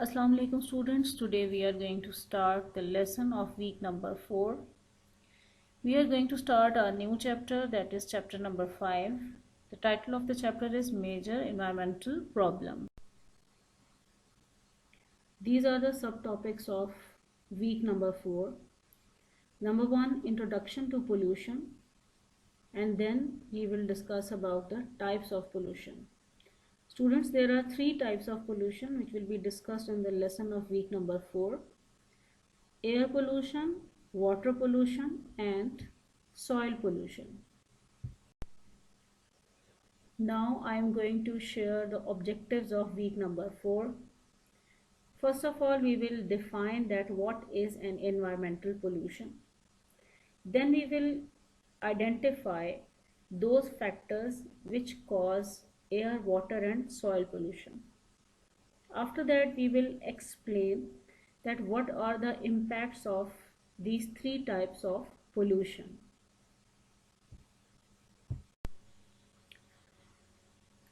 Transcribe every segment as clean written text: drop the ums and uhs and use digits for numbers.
Assalamu alaikum students. Today we are going to start the lesson of week number 4. We are going to start a new chapter, that is chapter number 5. The title of the chapter is Major Environmental Problem. These are the subtopics of week number 4. Number 1, Introduction to Pollution, and then we will discuss about the types of pollution. Students, there are 3 types of pollution which will be discussed in the lesson of week number 4. Air pollution, water pollution, and soil pollution. Now I am going to share the objectives of week number 4. First of all, we will define that what is an environmental pollution. Then we will identify those factors which cause air, water, and soil pollution. After that, we will explain that what are the impacts of these 3 types of pollution.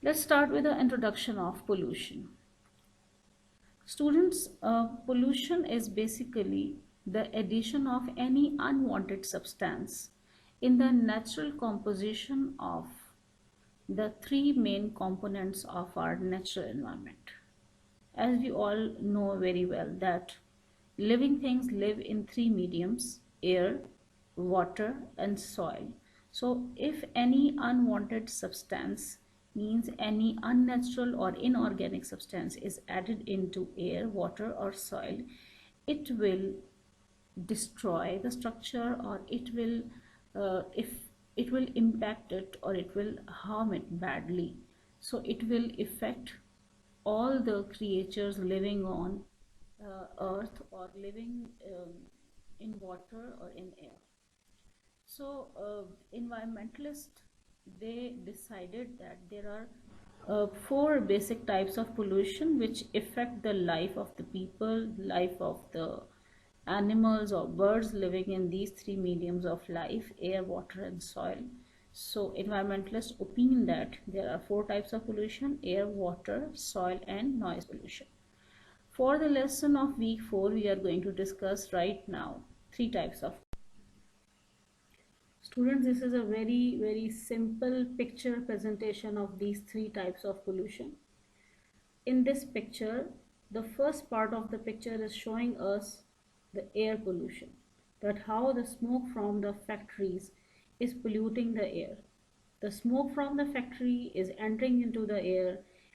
Let's start with the introduction of pollution. Students, pollution is basically the addition of any unwanted substance in the natural composition of the 3 main components of our natural environment. As we all know very well that living things live in 3 mediums: air, water, and soil. So if any unwanted substance, means any unnatural or inorganic substance, is added into air, water, or soil, it will destroy the structure, or it will if it will impact it, or it will harm it badly. So it will affect all the creatures living on earth, or living in water or in air. So environmentalists, they decided that there are 4 basic types of pollution which affect the life of the people, life of the animals or birds living in these 3 mediums of life: air, water, and soil. So environmentalists opine that there are 4 types of pollution: air, water, soil, and noise pollution. For the lesson of week 4, we are going to discuss right now 3 types of. Students, this is a very simple picture presentation of these 3 types of pollution. In this picture, the first part of the picture is showing us the air pollution, that how the smoke from the factories is polluting the air. The smoke from the factory is entering into the air,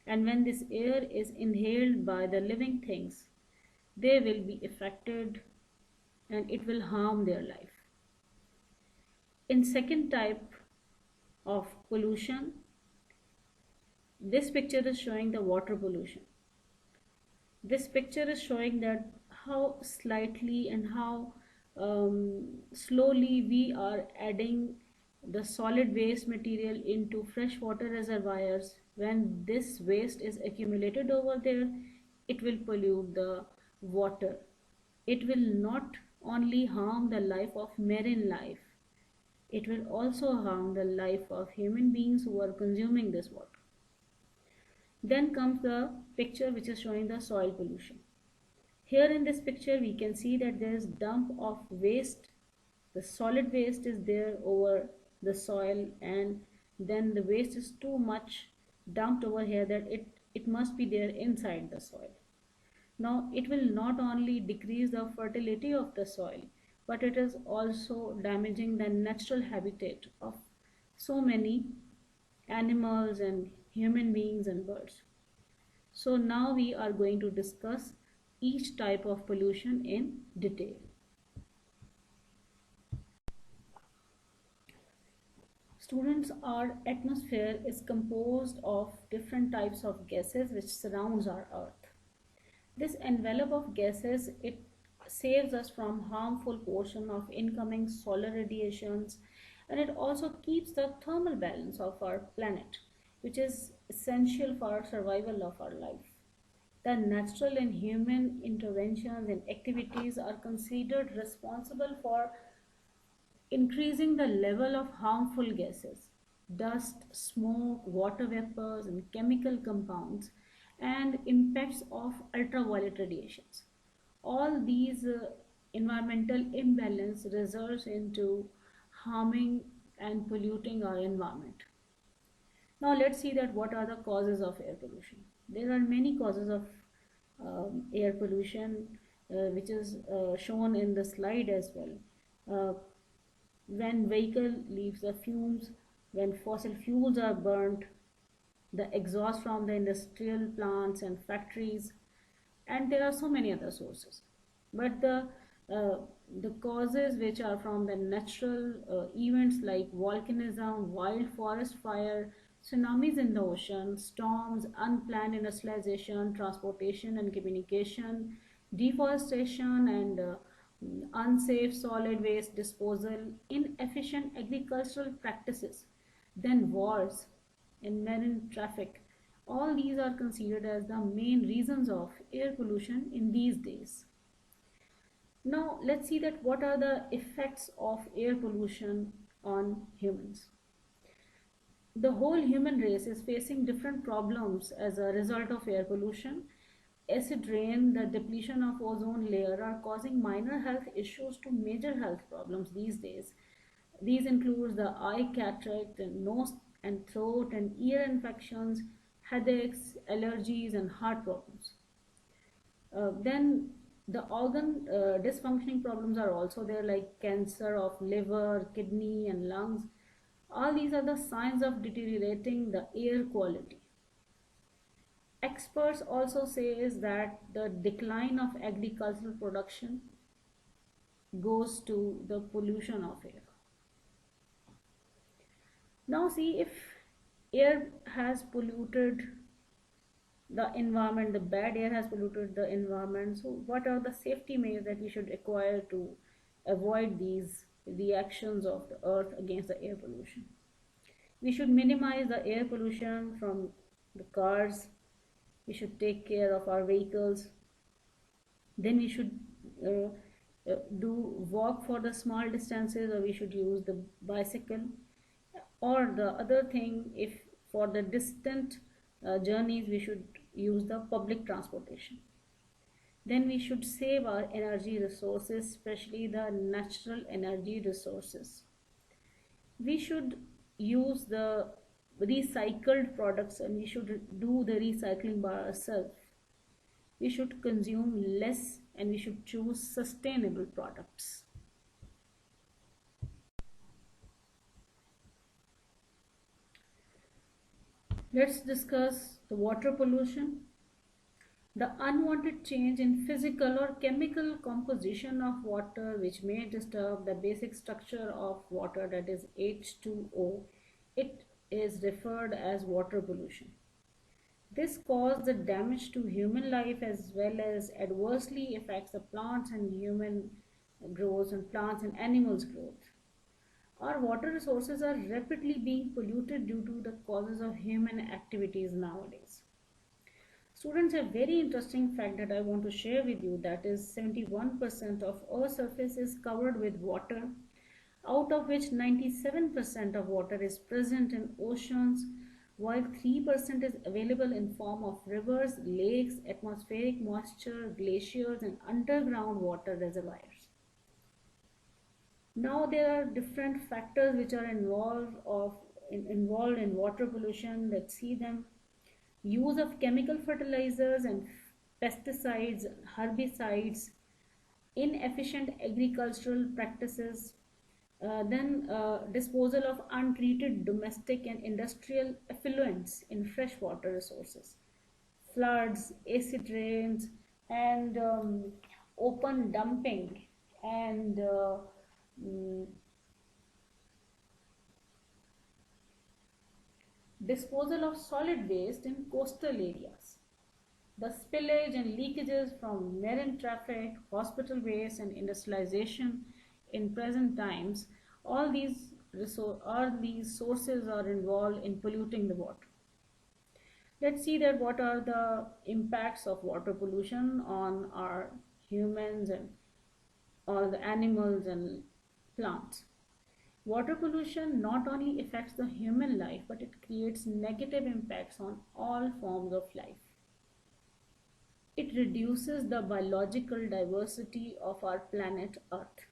and when this air is inhaled by the living things, they will be affected and it will harm their life. In second type of pollution, this picture is showing the water pollution. This picture is showing that how slightly and how slowly we are adding the solid waste material into freshwater reservoirs. When this waste is accumulated over there, it will pollute the water. It will not only harm the life of marine life, it will also harm the life of human beings who are consuming this water. Then comes the picture which is showing the soil pollution. Here in this picture we can see that there is dump of waste. The solid waste is there over the soil, and then the waste is too much dumped over here that it must be there inside the soil. Now it will not only decrease the fertility of the soil, but it is also damaging the natural habitat of so many animals and human beings and birds. So now we are going to discuss each type of pollution in detail. Students, our atmosphere is composed of different types of gases which surrounds our earth. This envelope of gases, it saves us from harmful portion of incoming solar radiations, and it also keeps the thermal balance of our planet, which is essential for our survival of our life. The natural and human interventions and activities are considered responsible for increasing the level of harmful gases, dust, smoke, water vapors, and chemical compounds, and impacts of ultraviolet radiations. All these environmental imbalance results into harming and polluting our environment. Now let's see that what are the causes of air pollution. There are many causes of air pollution, which is shown in the slide as well. Uh, when vehicle leaves the fumes, when fossil fuels are burnt, the exhaust from the industrial plants and factories, and there are so many other sources. But uh, the causes which are from the natural events like volcanism, wild forest fire, tsunamis in the ocean, storms, unplanned industrialization, transportation and communication, deforestation and unsafe solid waste disposal, inefficient agricultural practices, then wars and marine traffic. All these are considered as the main reasons of air pollution in these days. Now let's see that what are the effects of air pollution on humans. The whole human race is facing different problems as a result of air pollution. Acid rain, the depletion of ozone layer are causing minor health issues to major health problems these days. These include the eye cataract and nose and throat and ear infections, headaches, allergies, and heart problems. Then the organ dysfunctioning problems are also there, like cancer of liver, kidney, and lungs. All these are the signs of deteriorating the air quality. Experts also says that the decline of agricultural production goes to the pollution of air. Now see, if air has polluted the environment, the bad air has polluted the environment, so what are the safety measures that we should acquire to avoid these reactions of the earth against the air pollution? We should minimize the air pollution from the cars. We should take care of our vehicles. Then we should uh, do walk for the small distances, or we should use the bicycle. Or the other thing, if for the distant journeys, we should use the public transportation. Then we should save our energy resources, especially the natural energy resources. We should use the recycled products, and we should do the recycling by ourselves. We should consume less, and we should choose sustainable products. Let's discuss the water pollution. The unwanted change in physical or chemical composition of water, which may disturb the basic structure of water, that is H2O, it is referred as water pollution. This causes the damage to human life as well as adversely affects the plants and human growth and plants and animals growth. Our water resources are rapidly being polluted due to the causes of human activities nowadays. Students, a very interesting fact that I want to share with you, that is 71% of Earth's surface is covered with water, out of which 97% of water is present in oceans, while 3% is available in form of rivers, lakes, atmospheric moisture, glaciers, and underground water reservoirs. Now there are different factors which are involved in water pollution. Let's see them. Use of chemical fertilizers and pesticides, herbicides, inefficient agricultural practices, then disposal of untreated domestic and industrial effluents in freshwater resources, floods, acid rains, and open dumping, and mm, disposal of solid waste in coastal areas. The spillage and leakages from marine traffic, hospital waste, and industrialization in present times, all these sources are involved in polluting the water. Let's see that what are the impacts of water pollution on our humans and all the animals and plants. Water pollution not only affects the human life, but it creates negative impacts on all forms of life. It reduces the biological diversity of our planet Earth.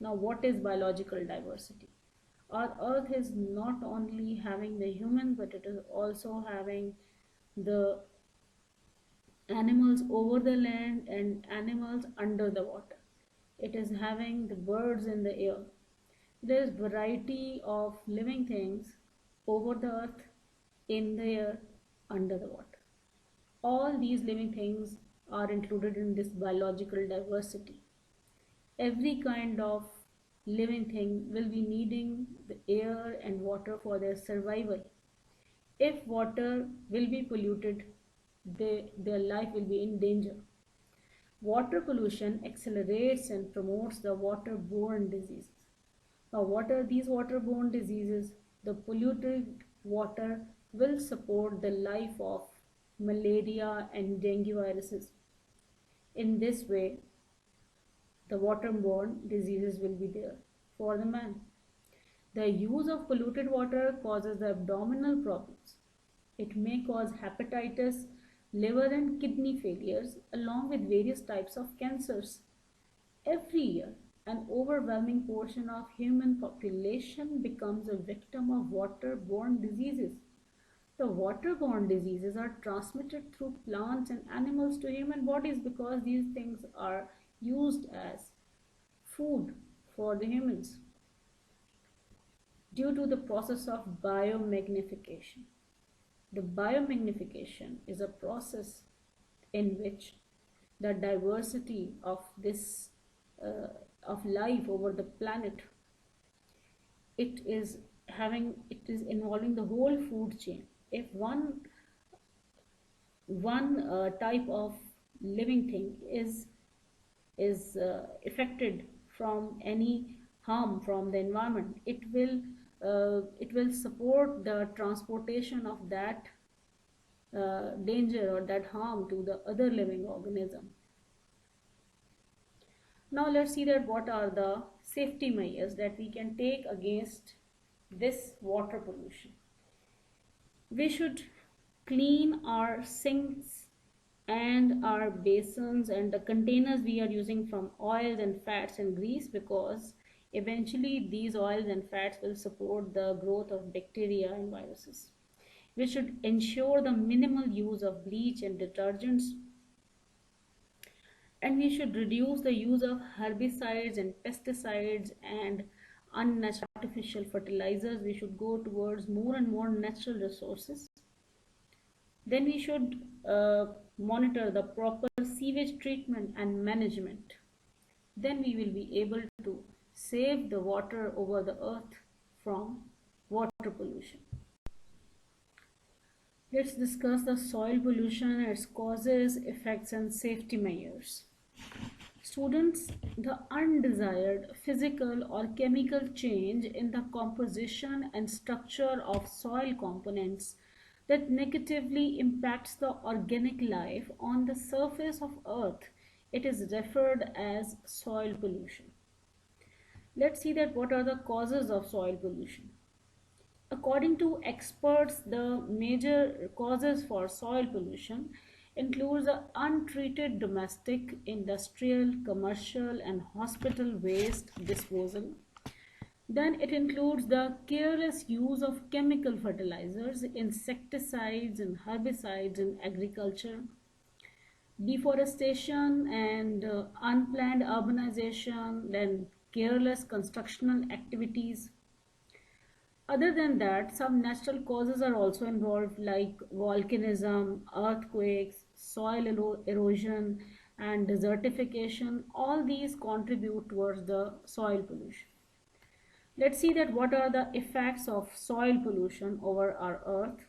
Now, what is biological diversity? Our Earth is not only having the humans, but it is also having the animals over the land and animals under the water. It is having the birds in the air. There is variety of living things over the earth, in the air, under the water. All these living things are included in this biological diversity. Every kind of living thing will be needing the air and water for their survival. If water will be polluted, their life will be in danger. Water pollution accelerates and promotes the waterborne diseases. Now, what are these waterborne diseases? The polluted water will support the life of malaria and dengue viruses. In this way, the waterborne diseases will be there for the man. The use of polluted water causes the abdominal problems. It may cause hepatitis, liver and kidney failures, along with various types of cancers. Every year, an overwhelming portion of human population becomes a victim of waterborne diseases. The waterborne diseases are transmitted through plants and animals to human bodies because these things are used as food for the humans due to the process of biomagnification. The biomagnification is a process in which the diversity of this of life over the planet, it is involving the whole food chain. If one type of living thing is affected from any harm from the environment, it will support the transportation of that danger or that harm to the other living organism. Now let's see that what are the safety measures that we can take against this water pollution. We should clean our sinks and our basins and the containers we are using from oils and fats and grease, because eventually these oils and fats will support the growth of bacteria and viruses. We should ensure the minimal use of bleach and detergents, and we should reduce the use of herbicides and pesticides and unnatural artificial fertilizers. We should go towards more and more natural resources. Then we should monitor the proper sewage treatment and management. Then we will be able to save the water over the earth from water pollution. Let's discuss the soil pollution, its causes, effects, and safety measures. Students, the undesired physical or chemical change in the composition and structure of soil components that negatively impacts the organic life on the surface of earth, it is referred as soil pollution. Let's see that what are the causes of soil pollution. According to experts, the major causes for soil pollution includes the untreated domestic, industrial, commercial and hospital waste disposal. Then it includes the careless use of chemical fertilizers, insecticides and herbicides in agriculture, deforestation and unplanned urbanization, then careless constructional activities. Other than that, some natural causes are also involved, like volcanism, earthquakes, soil erosion, and desertification. All these contribute towards the soil pollution. Let's see that what are the effects of soil pollution over our earth.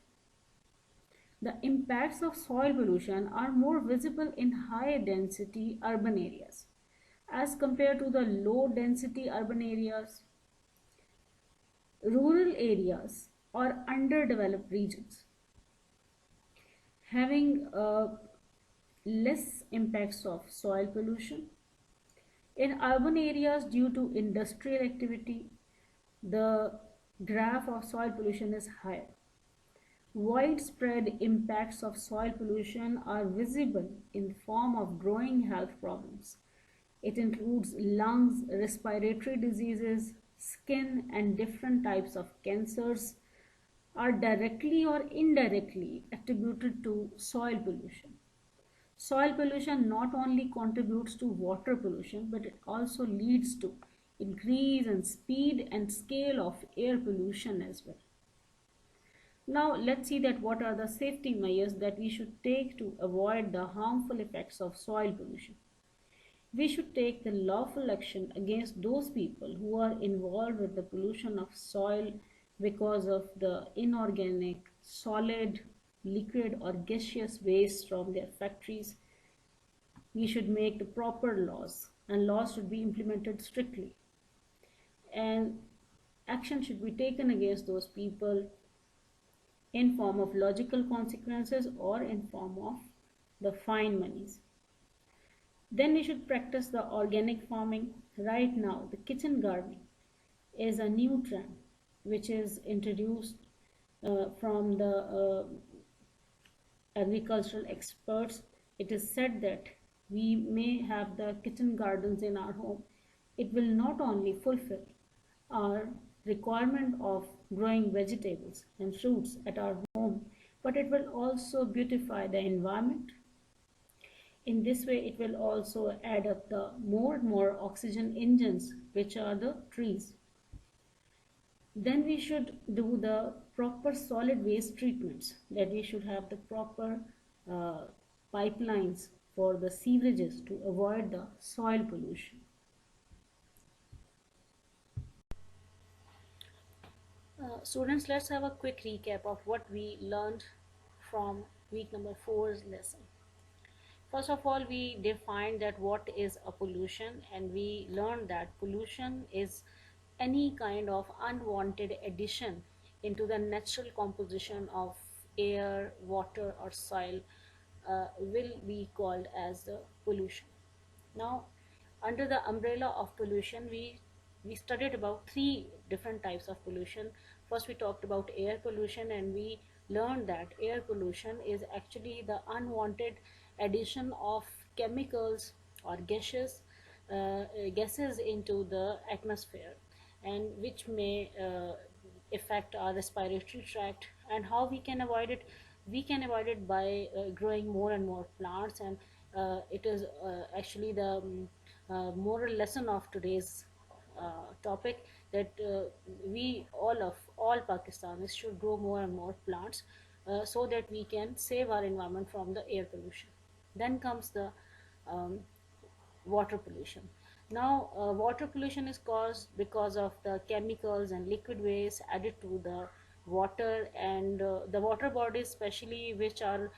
The impacts of soil pollution are more visible in high density urban areas as compared to the low density urban areas. Rural areas or underdeveloped regions having less impacts of soil pollution. In urban areas, due to industrial activity, the graph of soil pollution is higher. Widespread impacts of soil pollution are visible in the form of growing health problems. It includes lungs, respiratory diseases, skin, and different types of cancers are directly or indirectly attributed to soil pollution. Soil pollution not only contributes to water pollution, but it also leads to increase in speed and scale of air pollution as well. Now let's see that what are the safety measures that we should take to avoid the harmful effects of soil pollution. We should take the lawful action against those people who are involved with the pollution of soil because of the inorganic, solid, liquid or gaseous waste from their factories. We should make the proper laws, and laws should be implemented strictly, and action should be taken against those people in form of logical consequences or in form of the fine monies. Then we should practice the organic farming. Right now, the kitchen gardening is a new trend which is introduced from the agricultural experts. It is said that we may have the kitchen gardens in our home. It will not only fulfill our requirement of growing vegetables and fruits at our home, but it will also beautify the environment. In this way, it will also add up the more and more oxygen engines, which are the trees. Then we should do the proper solid waste treatments, that we should have the proper uh, pipelines for the sewerages to avoid the soil pollution. Students, let's have a quick recap of what we learned from week number 4's lesson. First of all, we defined that what is a pollution, and we learned that pollution is any kind of unwanted addition into the natural composition of air, water, or soil will be called as the pollution. Now, under the umbrella of pollution, we studied about three different types of pollution. First, we talked about air pollution, and we learned that air pollution is actually the unwanted addition of chemicals or gases into the atmosphere, and which may affect our respiratory tract. And how we can avoid it? We can avoid it by growing more and more plants, and it is actually the moral lesson of today's topic, that we all Pakistanis should grow more and more plants so that we can save our environment from the air pollution. Then comes the um, water pollution. Now, water pollution is caused because of the chemicals and liquid waste added to the water, and the water bodies, especially which are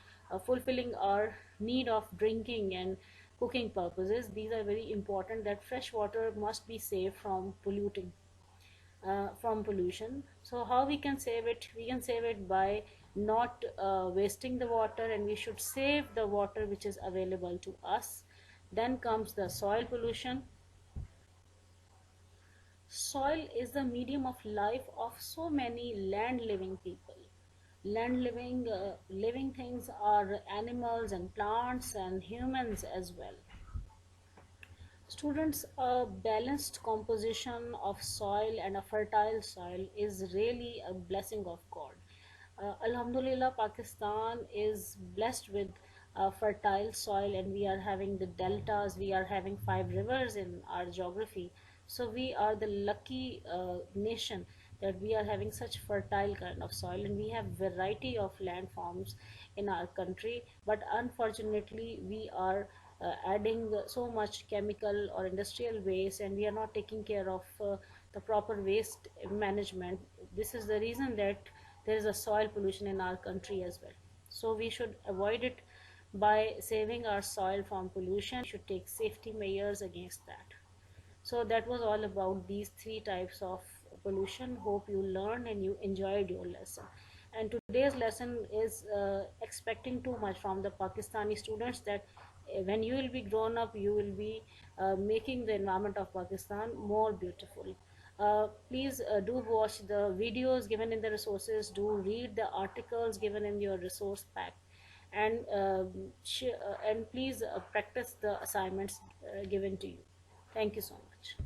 fulfilling our need of drinking and cooking purposes. These are very important, that fresh water must be saved from pollution. So how we can save it? We can save it by not wasting the water, and we should save the water which is available to us. Then comes the soil pollution. Soil is the medium of life of so many land living people. Land living things are animals and plants and humans as well. Students, a balanced composition of soil and a fertile soil is really a blessing of God. Alhamdulillah, Pakistan is blessed with fertile soil, and we are having the deltas, we are having 5 rivers in our geography. So, we are the lucky nation that we are having such fertile kind of soil, and we have variety of landforms in our country. But unfortunately, we are adding so much chemical or industrial waste, and we are not taking care of the proper waste management. This is the reason that there is a soil pollution in our country as well. So we should avoid it by saving our soil from pollution. We should take safety measures against that. So that was all about these three types of pollution. Hope you learned and you enjoyed your lesson. And today's lesson is expecting too much from the Pakistani students, that when you will be grown up, you will be making the environment of Pakistan more beautiful. Please do watch the videos given in the resources, do read the articles given in your resource pack, and and please practice the assignments given to you. Thank you so much.